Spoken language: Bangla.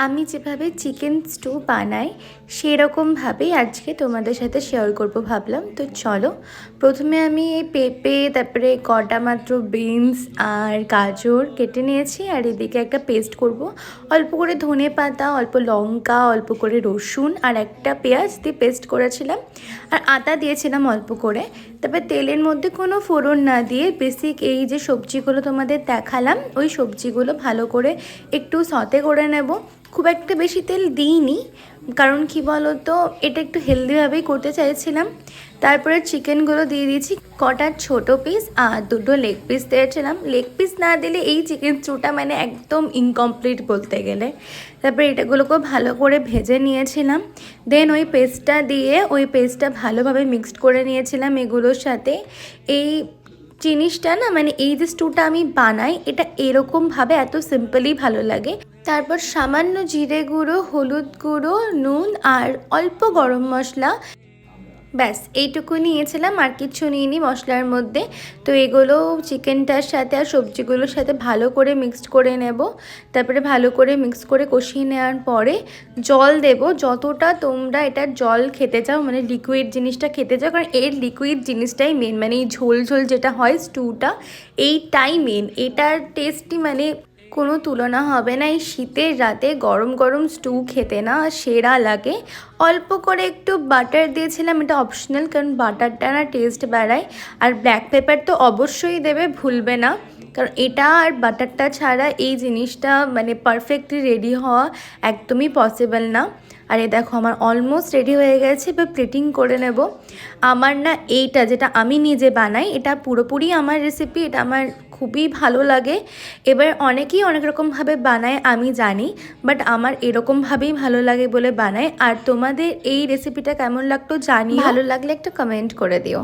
আমি যেভাবে চিকেন স্টু বানাই সেরকমভাবেই আজকে তোমাদের সাথে শেয়ার করব ভাবলাম। তো চলো, প্রথমে আমি এই পেঁপে, তারপরে কটা মাত্র বিনস আর গাজর কেটে নিয়েছি। আর এদিকে একটা পেস্ট করব, অল্প করে ধনে পাতা, অল্প লঙ্কা, অল্প করে রসুন আর একটা পেঁয়াজ দিয়ে পেস্ট করেছিলাম। আর আদা দিয়েছিলাম অল্প করে। তারপর তেলের মধ্যে কোনো ফোড়ন না দিয়ে বেসিক এই যে সবজিগুলো তোমাদের দেখালাম, ওই সবজিগুলো ভালো করে একটু সতে করে নেব। খুব একটা বেশি তেল দিইনি, কারণ কি বলো তো, এটা একটু হেলদিভাবেই করতে চাইছিলাম। তারপরে চিকেনগুলো দিয়ে দিয়েছি, কটা ছোট পিস আর দুটো লেগ পিস দিয়েছিলাম। লেগ পিস না দিলে এই চিকেন স্টুটা মানে একদম ইনকমপ্লিট বলতে গেলে। তারপরে এটাগুলোকে ভালো করে ভেজে নিয়েছিলাম। দেন ওই পেস্টটা ভালোভাবে মিক্সড করে নিয়েছিলাম এগুলোর সাথে। এই জিনিসটা না, মানে এই যে স্টুটা আমি বানাই, এটা এরকমভাবে এত সিম্পলই ভালো লাগে। তারপর সামান্য জিরে গুঁড়ো, হলুদ গুঁড়ো, নুন আর অল্প গরম মশলা, ব্যাস এইটুকু নিয়েছিলাম, আর কিছু নিইনি মশলার মধ্যে। তো এগুলো চিকেনটার সাথে আর সবজিগুলোর সাথে ভালো করে মিক্সড করে নেব। তারপরে ভালো করে মিক্স করে কষিয়ে নেওয়ার পরে জল দেব, যতটা তোমরা এটার জল খেতে চাও, মানে লিকুইড জিনিসটা খেতে চাও, কারণ এর লিকুইড জিনিসটাই মেন, মানে এই ঝোল ঝোল যেটা হয় স্টুটা, এইটাই মেন। এটার টেস্টই মানে কোনো তুলনা হবে না। এই শীতের রাতে গরম গরম স্টু খেতে না সেরা লাগে। অল্প করে একটু বাটার দিয়েছিলাম, এটা অপশনাল, কারণ বাটারটা না টেস্ট বাড়ায়। আর ব্ল্যাক পেপার তো অবশ্যই দেবে, ভুলবে না, কারণ এটা আর বাটারটা ছাড়া এই জিনিসটা মানে পারফেক্টলি রেডি হওয়া একদমই পসিবল না। আর এই দেখো আমার অলমোস্ট রেডি হয়ে গেছে, এবার প্লেটিং করে নেব। আমার না এইটা যেটা আমি নিজে বানাই, এটা পুরোপুরি আমার রেসিপি, এটা আমার খুবই ভালো লাগে। এবার অনেকেই অনেক রকমভাবে বানায় আমি জানি, বাট আমার এরকমভাবেই ভালো লাগে বলে বানাই। আর তোমাদের এই রেসিপিটা কেমন লাগতো জানিও, ভালো লাগলে একটা কমেন্ট করে দিও।